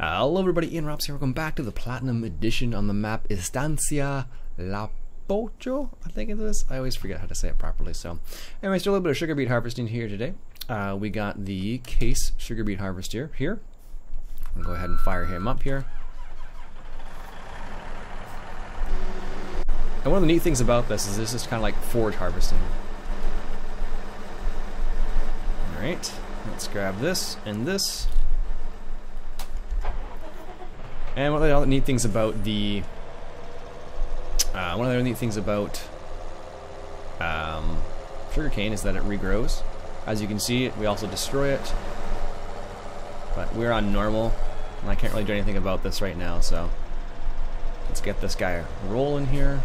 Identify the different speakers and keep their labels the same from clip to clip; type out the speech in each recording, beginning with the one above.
Speaker 1: Hello everybody, Ian Robson here. Welcome back to the Platinum Edition on the map Estancia La Pocho, I think it is. I always forget how to say it properly. So anyways, do a little bit of sugar beet harvesting here today. We got the case sugar beet harvester here. I'll go ahead and fire him up here. And one of the neat things about this is kind of like forage harvesting. Alright, let's grab this and this. And one of the other neat things about the sugarcane is that it regrows. As you can see, we also destroy it, but we're on normal, and I can't really do anything about this right now. So let's get this guy rolling here.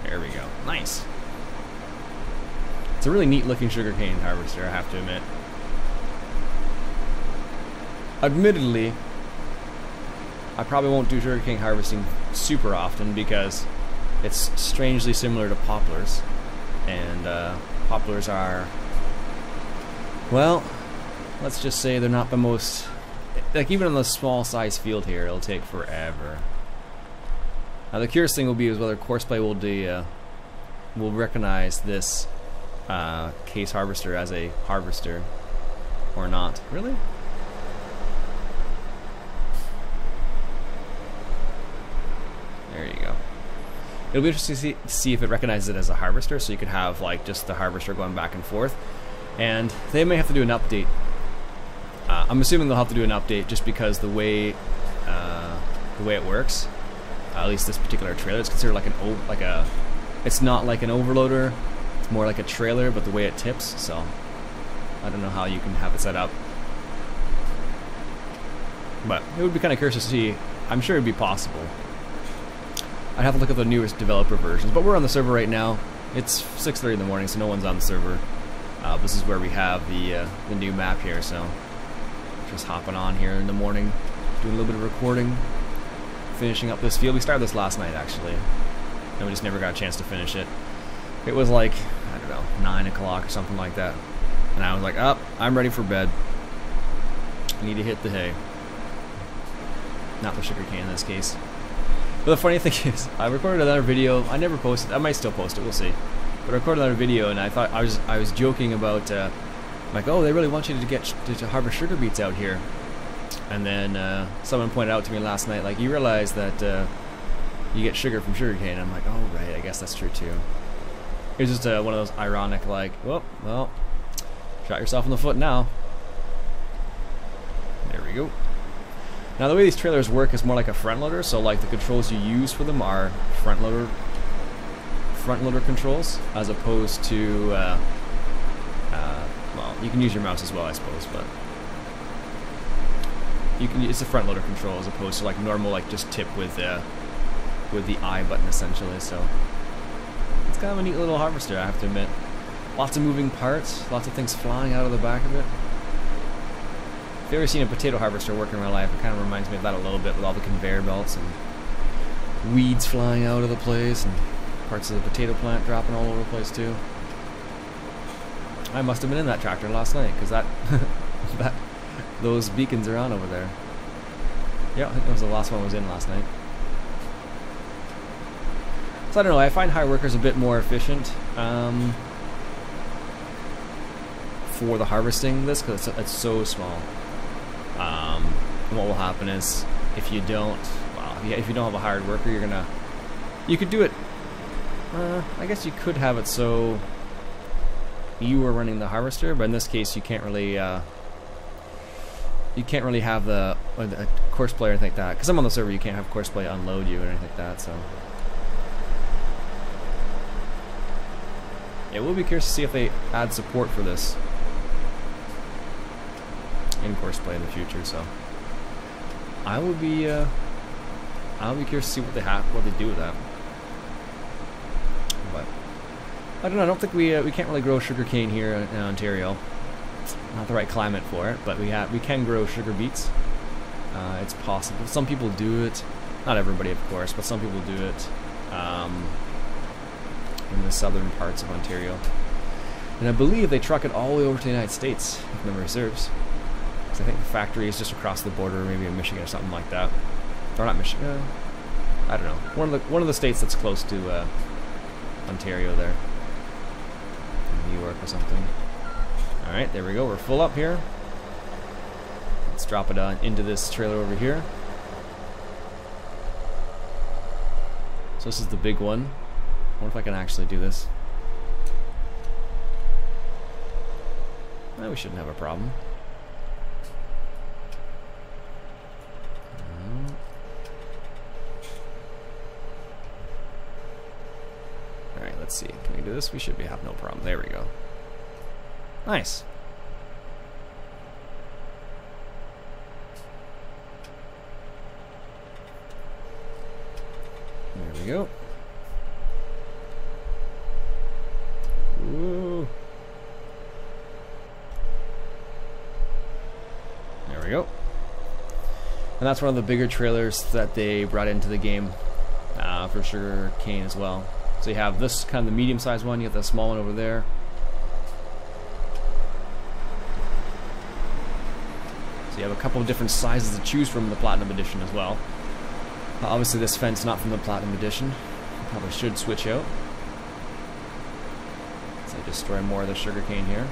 Speaker 1: There we go. Nice. It's a really neat looking sugarcane harvester, I have to admit. Admittedly, I probably won't do sugarcane harvesting super often because it's strangely similar to poplars, and poplars are, well, let's just say they're not the most, like even on the small size field here, it'll take forever. Now the curious thing will be is whether Courseplay will recognize this case harvester as a harvester or not. Really? There you go. It'll be interesting to see if it recognizes it as a harvester, so you could have like just the harvester going back and forth. And they may have to do an update. I'm assuming they'll have to do an update just because the way it works. At least this particular trailer, it's considered like it's not like an overloader. It's more like a trailer, but the way it tips. So I don't know how you can have it set up. But it would be kind of curious to see. I'm sure it'd be possible. I'd have to look at the newest developer versions, but we're on the server right now. It's 6:30 in the morning, so no one's on the server. This is where we have the new map here, so just hopping on here in the morning, doing a little bit of recording, finishing up this field. We started this last night, actually, and we just never got a chance to finish it. It was like, I don't know, 9 o'clock or something like that, and I was like, oh, I'm ready for bed. I need to hit the hay. Not the sugarcane in this case. But the funny thing is, I recorded another video. I never posted. I might still post it. We'll see. But I recorded another video, and I thought I was joking about like, oh, they really want you to harvest sugar beets out here. And then someone pointed out to me last night, like, you realize that you get sugar from sugarcane. I'm like, oh right, I guess that's true too. It was just one of those ironic, like, well, shot yourself in the foot now. There we go. Now the way these trailers work is more like a front loader, so like the controls you use for them are front loader controls, as opposed to well, you can use your mouse as well, I suppose, but it's a front loader control as opposed to like normal, like just tip with the I button essentially. So it's kind of a neat little harvester, I have to admit. Lots of moving parts, lots of things flying out of the back of it. If you've ever seen a potato harvester work in real life, it kind of reminds me of that a little bit, with all the conveyor belts and weeds flying out of the place and parts of the potato plant dropping all over the place too. I must have been in that tractor last night, because those beacons are on over there. Yeah, I think that was the last one I was in last night. So I don't know, I find hire workers a bit more efficient for the harvesting this, because it's so small. And what will happen is, if you don't have a hired worker, you could do it. I guess you could have it so you were running the harvester, but in this case, you can't really have the Courseplay or anything like that. Because I'm on the server, you can't have Courseplay unload you or anything like that. So yeah, we'll be curious to see if they add support for this in Courseplay in the future. So I'll be curious to see what they do with that. But I don't know. I don't think we can't really grow sugarcane here in Ontario. Not the right climate for it, but we can grow sugar beets. It's possible. Some people do it. Not everybody, of course, but some people do it in the southern parts of Ontario. And I believe they truck it all the way over to the United States, if memory serves. Because I think the factory is just across the border, maybe in Michigan or something like that. Or not Michigan. I don't know. One of the states that's close to Ontario there. New York or something. Alright, there we go. We're full up here. Let's drop it into this trailer over here. So this is the big one. I wonder if I can actually do this. We shouldn't have a problem. Alright, let's see. Can we do this? We should have no problem. There we go. Nice. There we go. Ooh. There we go. And that's one of the bigger trailers that they brought into the game for Sugarcane as well. So you have this kind of the medium-sized one, you have the small one over there. So you have a couple of different sizes to choose from in the Platinum Edition as well. Obviously this fence not from the Platinum Edition. Probably should switch out. So destroy more of the Sugarcane here.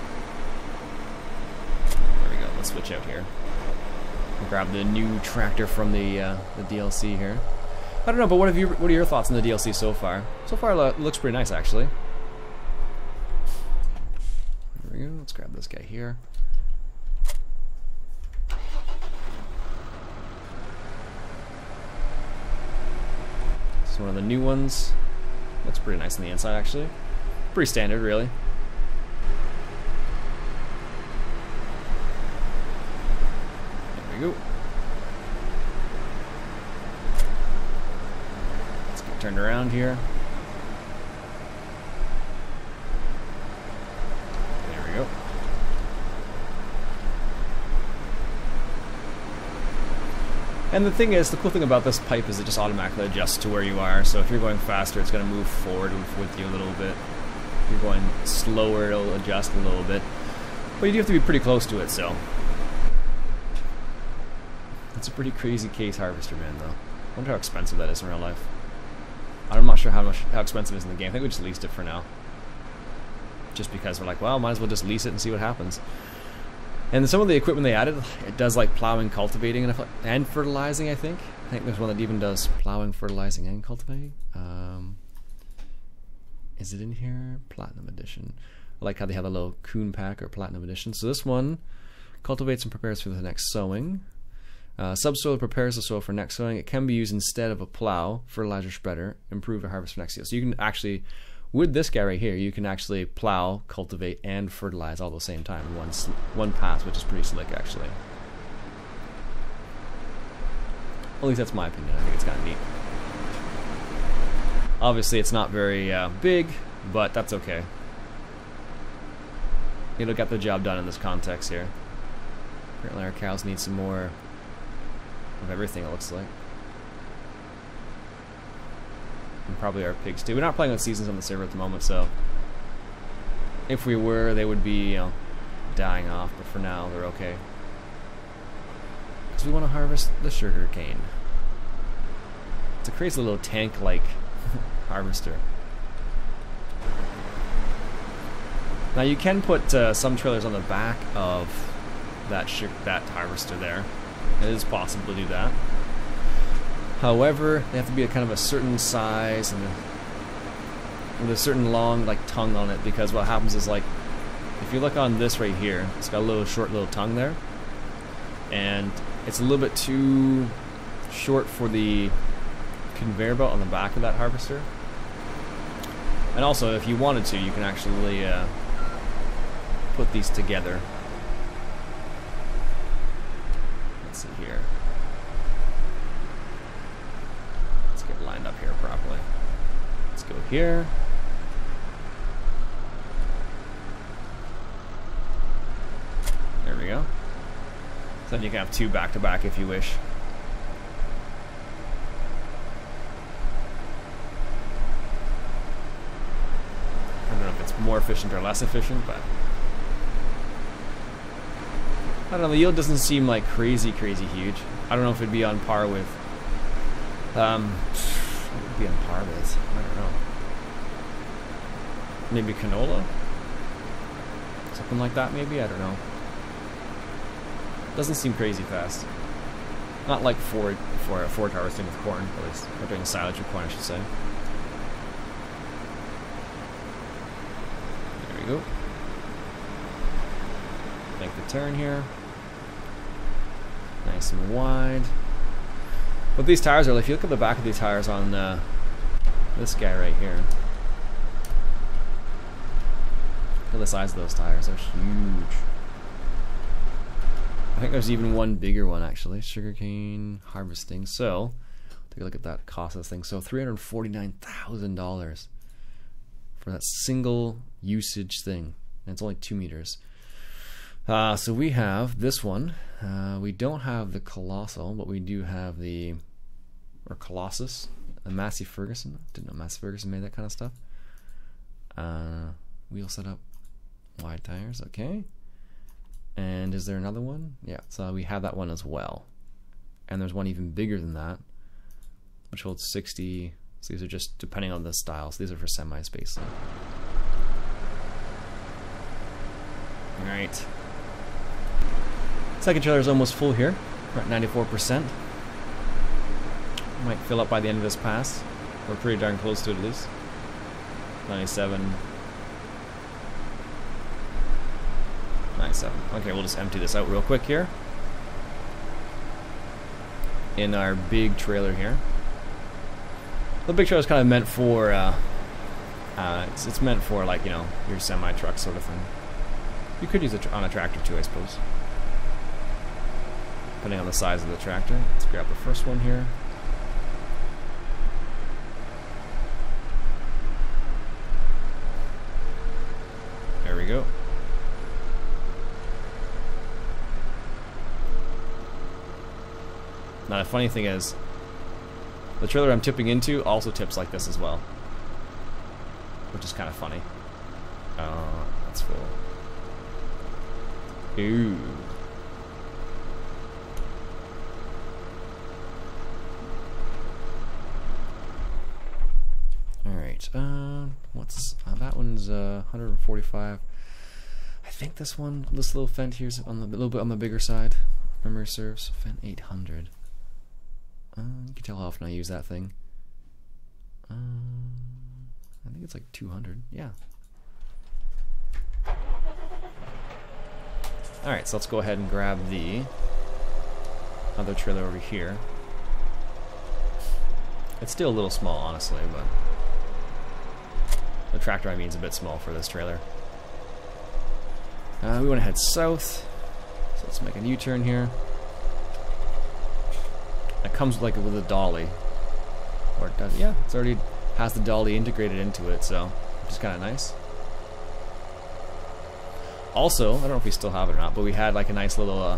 Speaker 1: There we go, let's switch out here. We'll grab the new tractor from the DLC here. I don't know, but what are your thoughts on the DLC so far? So far it looks pretty nice actually. There we go, let's grab this guy here. It's one of the new ones. Looks pretty nice on the inside actually. Pretty standard really. There we go. Let's get turned around here. There we go. And the thing is, the cool thing about this pipe is it just automatically adjusts to where you are. So if you're going faster, it's going to move forward with you a little bit. If you're going slower, it'll adjust a little bit. But you do have to be pretty close to it, so. It's a pretty crazy case harvester, man, though. I wonder how expensive that is in real life. I'm not sure how expensive it is in the game. I think we just leased it for now. Just because we're like, well, might as well just lease it and see what happens. And some of the equipment they added, it does like plowing, cultivating, and fertilizing, I think. I think there's one that even does plowing, fertilizing, and cultivating. Is it in here? Platinum Edition. I like how they have a little coon pack or Platinum Edition. So this one cultivates and prepares for the next sowing. Subsoil prepares the soil for next sowing. It can be used instead of a plow, fertilizer spreader, improve the harvest for next yield. So you can actually, with this guy right here, you can actually plow, cultivate, and fertilize all at the same time in one pass, which is pretty slick actually. At least that's my opinion. I think it's kind of neat. Obviously it's not very big, but that's okay. It'll get the job done in this context here. Apparently our cows need some more of everything, it looks like. And probably our pigs too. We're not playing with seasons on the server at the moment, so if we were, they would be, you know, dying off, but for now they're okay. Because we want to harvest the sugarcane. It's a crazy little tank-like harvester. Now you can put some trailers on the back of that harvester there. It is possible to do that. However, they have to be a kind of a certain size and with a certain long like tongue on it, because what happens is, like, if you look on this right here, it's got a little short little tongue there, and it's a little bit too short for the conveyor belt on the back of that harvester. And also, if you wanted to, you can actually put these together. Let's see here. Let's get lined up here properly. Let's go here. There we go. So then you can have two back to back if you wish. I don't know if it's more efficient or less efficient, but I don't know, the yield doesn't seem like crazy huge. I don't know if it'd be on par with, what would be on par with? I don't know. Maybe canola? Something like that maybe? I don't know. Doesn't seem crazy fast. Not like Ford harvesting with corn, at least. Or doing silage with corn, I should say. There we go. Make the turn here. Nice and wide. But these tires are, if you look at the back of these tires on this guy right here. Look at the size of those tires, they're huge. I think there's even one bigger one actually, sugarcane harvesting. So, take a look at that cost of this thing. So $349,000 for that single usage thing. And it's only 2 meters. So we have this one. We don't have the Colossal, but we do have the, or Colossus, the Massey Ferguson. Didn't know Massey Ferguson made that kind of stuff. Wheel setup, wide tires, okay. And is there another one? Yeah, so we have that one as well. And there's one even bigger than that, which holds 60. So these are just depending on the style. So these are for semi-spacing. All right. Second trailer is almost full here. We're at 94%. Might fill up by the end of this pass. We're pretty darn close to it at least. 97. 97. Okay, we'll just empty this out real quick here. In our big trailer here. The big trailer is kind of meant for, it's meant for, like, you know, your semi-truck sort of thing. You could use it on a tractor too, I suppose. Depending on the size of the tractor. Let's grab the first one here. There we go. Now the funny thing is, the trailer I'm tipping into also tips like this as well. Which is kind of funny. Oh, that's full. Ooh. Alright, what's, that one's 145. I think this little Fendt here's on the, a little bit on the bigger side. If memory serves, Fendt 800. You can tell how often I use that thing. I think it's like 200, yeah. Alright, so let's go ahead and grab the other trailer over here. It's still a little small, honestly, but the tractor, I mean, is a bit small for this trailer. We want to head south, so let's make a U-turn here. It comes like with a dolly, or it does, yeah, it's already has the dolly integrated into it, so which is kind of nice. Also, I don't know if we still have it or not, but we had like a nice little,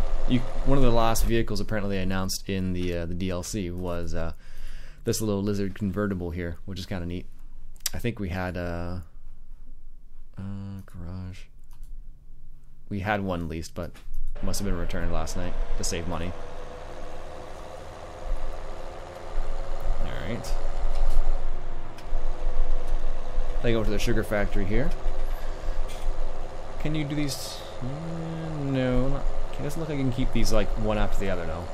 Speaker 1: one of the last vehicles apparently they announced in the DLC was this little Lizard convertible here, which is kind of neat. I think we had garage. We had one leased, but it must have been returned last night to save money. Alright. They go to the sugar factory here. Can you do these? No, not. It doesn't look like you can keep these like one after the other, no.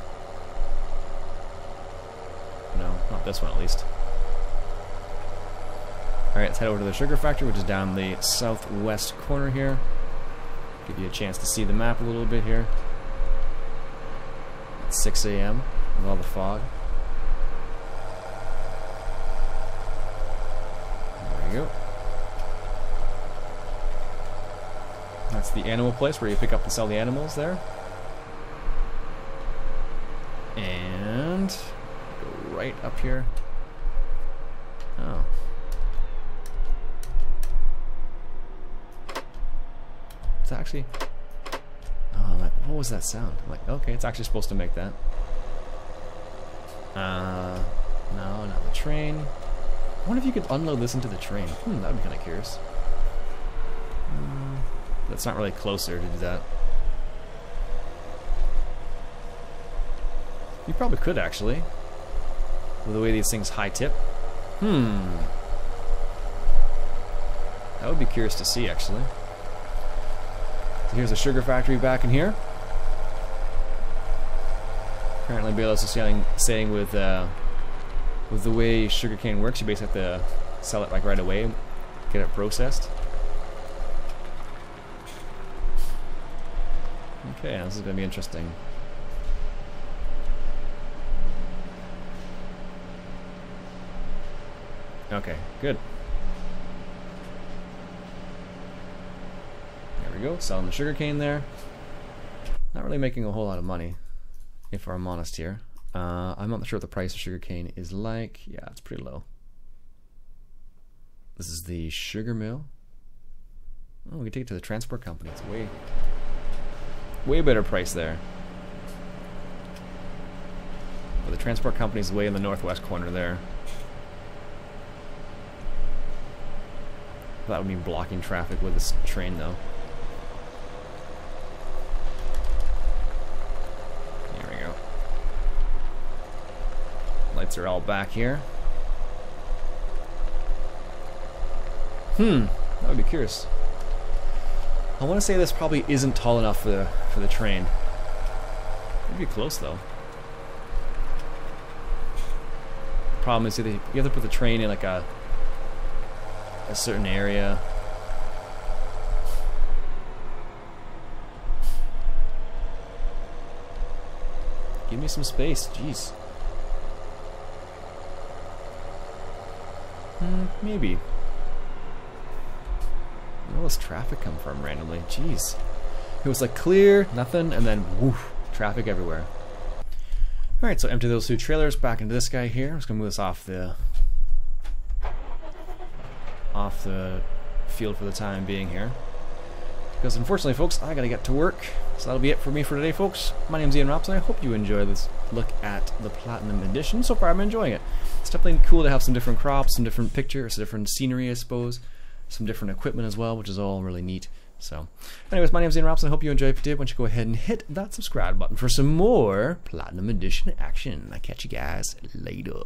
Speaker 1: No, not this one at least. Alright, let's head over to the sugar factory, which is down the southwest corner here. Give you a chance to see the map a little bit here. It's 6 a.m. with all the fog. There we go. That's the animal place where you pick up and sell the animals there. And go right up here. Oh. It's actually, oh, like, what was that sound? I'm like, okay, it's actually supposed to make that. No, not the train. I wonder if you could unload this into the train. That would be kind of curious. That's not really closer to do that. You probably could actually, with the way these things high tip. I would be curious to see actually. So here's a sugar factory back in here. Apparently, Bayless is saying with the way sugarcane works, you basically have to sell it like right away, get it processed. Okay, this is going to be interesting. Okay, good. There we go, selling the sugarcane there. Not really making a whole lot of money, if I'm honest here. I'm not sure what the price of sugarcane is like. Yeah, it's pretty low. This is the sugar mill. Oh, we can take it to the transport company. It's way better price there. But the transport company's way in the northwest corner there. That would mean blocking traffic with this train, though. There we go. Lights are all back here. I would be curious. I want to say this probably isn't tall enough for the train. It'd be close though. The problem is you have to put the train in like a certain area. Give me some space, jeez. Maybe. Where all this traffic come from randomly? Jeez. It was like clear, nothing, and then woof, traffic everywhere. Alright, so empty those two trailers back into this guy here. I'm just gonna move this off the field for the time being here. Because unfortunately, folks, I gotta get to work. So that'll be it for me for today, folks. My name's Iain Robson. I hope you enjoy this look at the Platinum Edition. So far, I'm enjoying it. It's definitely cool to have some different crops, some different pictures, some different scenery, I suppose. Some different equipment as well, which is all really neat. So, anyways, my name's Iain Robson. I hope you enjoyed. If you did, why don't you go ahead and hit that subscribe button for some more Platinum Edition action. I'll catch you guys later.